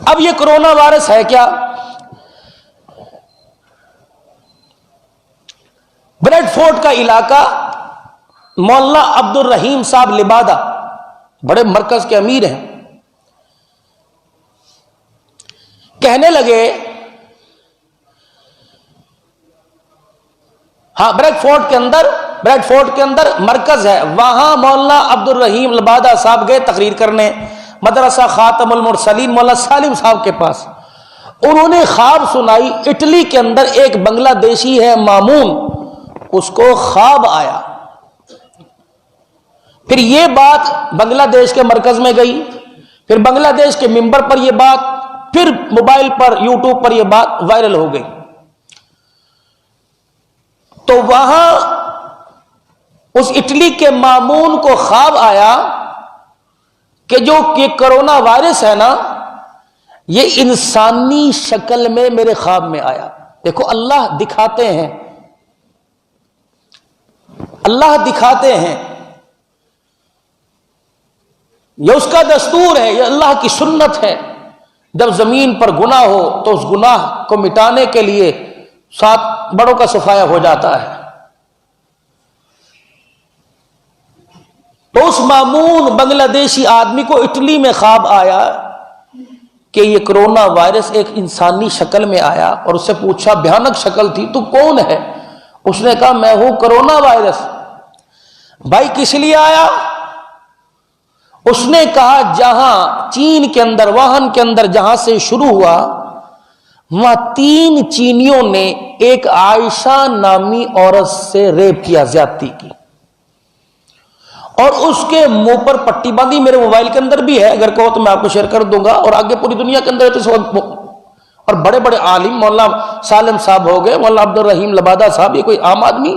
اب یہ corona virus ہے کیا؟ بریڈ فورٹ کا علاقہ، مولانا عبد الرحیم صاحب لبادہ بڑے مرکز کے امیر ہیں، کہنے لگے ہاں بریڈ فورٹ کے اندر مرکز ہے، وہاں مولانا عبد الرحیم لبادہ صاحب گئے تقریر کرنے مدرسہ خاتم المرسلین مولانا سالم صاحب کے پاس۔ انہوں نے خواب سنائی، اٹلی کے اندر ایک بنگلہ دیشی ہے مامون، اس کو خواب آیا۔ پھر یہ بات بنگلہ دیش کے مرکز میں گئی، پھر بنگلہ دیش کے ممبر پر یہ بات، پھر موبائل پر یوٹیوب پر یہ بات وائرل ہو گئی۔ تو وہاں اس اٹلی کے مامون کو خواب آیا کہ جو یہ کرونا وائرس ہے نا، یہ انسانی شکل میں میرے خواب میں آیا۔ دیکھو اللہ دکھاتے ہیں، اللہ دکھاتے ہیں، یہ اس کا دستور ہے، یہ اللہ کی سنت ہے۔ جب زمین پر گناہ ہو تو اس گناہ کو مٹانے کے لیے 7 بڑوں کا صفایا ہو جاتا ہے۔ تو اس مامون بنگلہ دیشی آدمی کو اٹلی میں خواب آیا کہ یہ کرونا وائرس ایک انسانی شکل میں آیا، اور اس سے پوچھا، بھیانک شکل تھی، تو کون ہے؟ اس نے کہا میں ہوں کرونا وائرس۔ بھائی کس لیے آیا؟ اس نے کہا جہاں چین کے اندر، ووہان کے اندر جہاں سے شروع ہوا، وہاں 3 چینیوں نے ایک عائشہ نامی عورت سے ریپ کیا، زیادتی کی، اور اس کے منہ پر پٹی باندھی۔ میرے موبائل کے اندر بھی ہے، اگر کہو تو میں آپ کو شیئر کر دوں گا، اور آگے پوری دنیا کے اندر ہے تو اور بڑے بڑے عالم، مولانا سالم صاحب ہو گئے، مولانا عبد الرحیم لبادہ صاحب، یہ کوئی عام آدمی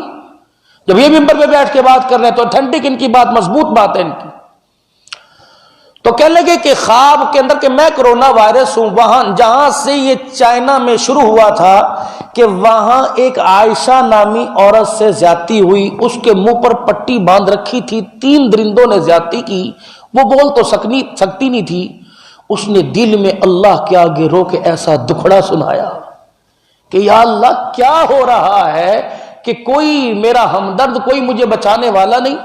جب یہ ممبر پہ بیٹھ کے بات کر رہے ہیں تو اتھینٹک ان کی بات، مضبوط بات ہے ان کی۔ تو کہنے لگے کہ خواب کے اندر کہ میں کرونا وائرس ہوں، وہاں جہاں سے یہ چائنا میں شروع ہوا تھا کہ وہاں ایک عائشہ نامی عورت سے زیادتی ہوئی، اس کے منہ پر پٹی باندھ رکھی تھی، 3 درندوں نے زیادتی کی، وہ بول تو سکتی نہیں تھی۔ اس نے دل میں اللہ کے آگے رو کے ایسا دکھڑا سنایا کہ یا اللہ کیا ہو رہا ہے کہ کوئی میرا ہمدرد، کوئی مجھے بچانے والا نہیں۔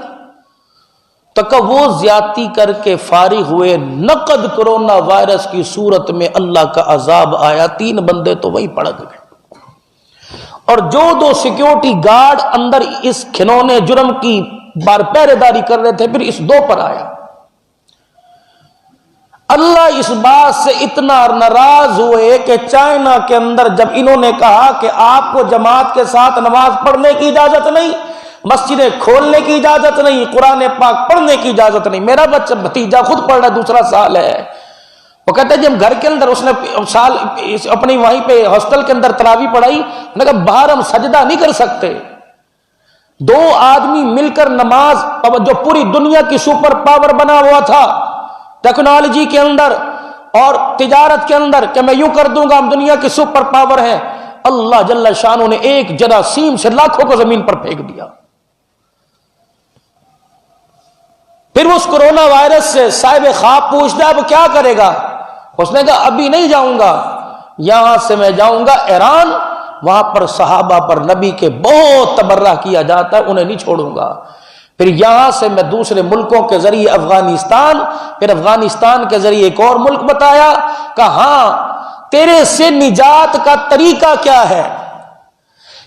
تک وہ زیادتی کر کے فارغ ہوئے، نقد کرونا وائرس کی صورت میں اللہ کا عذاب آیا، 3 بندے تو وہی پڑک گئے، اور جو 2 سیکیورٹی گارڈ اندر اس کھنونے جرم کی پہرے داری کر رہے تھے، پھر اس 2 پر آیا۔ اللہ اس بات سے اتنا ناراض ہوئے کہ چائنا کے اندر جب انہوں نے کہا کہ آپ کو جماعت کے ساتھ نماز پڑھنے کی اجازت نہیں، مسجدیں کھولنے کی اجازت نہیں، قرآن پاک پڑھنے کی اجازت نہیں، میرا بچہ بھتیجا خود پڑھ رہا ہے، 2 سال ہے، وہ کہتے ہیں جب گھر کے اندر اس نے سال اپنی وہیں پہ ہاسٹل کے اندر تراویح پڑھائی، انہوں نے کہا باہر ہم سجدہ نہیں کر سکتے، 2 آدمی مل کر نماز، جو پوری دنیا کی سپر پاور بنا ہوا تھا ٹیکنالوجی کے اندر اور تجارت کے اندر کہ میں یوں کر دوں گا، ہم دنیا کی سپر پاور ہیں، اللہ جل شانہ نے ایک جراثیم سے لاکھوں کو زمین پر پھینک دیا۔ پھر اس کرونا وائرس سے صاحب خواب پوچھتا ہے وہ کیا کرے گا؟ اس نے کہا ابھی نہیں جاؤں گا، یہاں سے میں جاؤں گا ایران، وہاں پر صحابہ پر نبی کے بہت تبرہ کیا جاتا ہے، انہیں نہیں چھوڑوں گا۔ پھر یہاں سے میں دوسرے ملکوں کے ذریعے افغانستان، پھر افغانستان کے ذریعے ایک اور ملک بتایا، کہا ہاں تیرے سے نجات کا طریقہ کیا ہے؟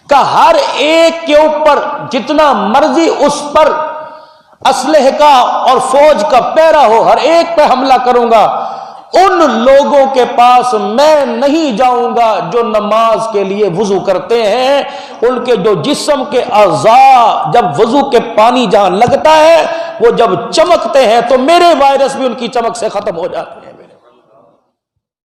کہ ہر ایک کے اوپر جتنا مرضی اس پر اسلحے کا اور فوج کا پیرا ہو، ہر ایک پہ حملہ کروں گا، ان لوگوں کے پاس میں نہیں جاؤں گا جو نماز کے لیے وضو کرتے ہیں، ان کے جو جسم کے اعضاء جب وضو کے پانی جہاں لگتا ہے وہ جب چمکتے ہیں تو میرے وائرس بھی ان کی چمک سے ختم ہو جاتے ہیں۔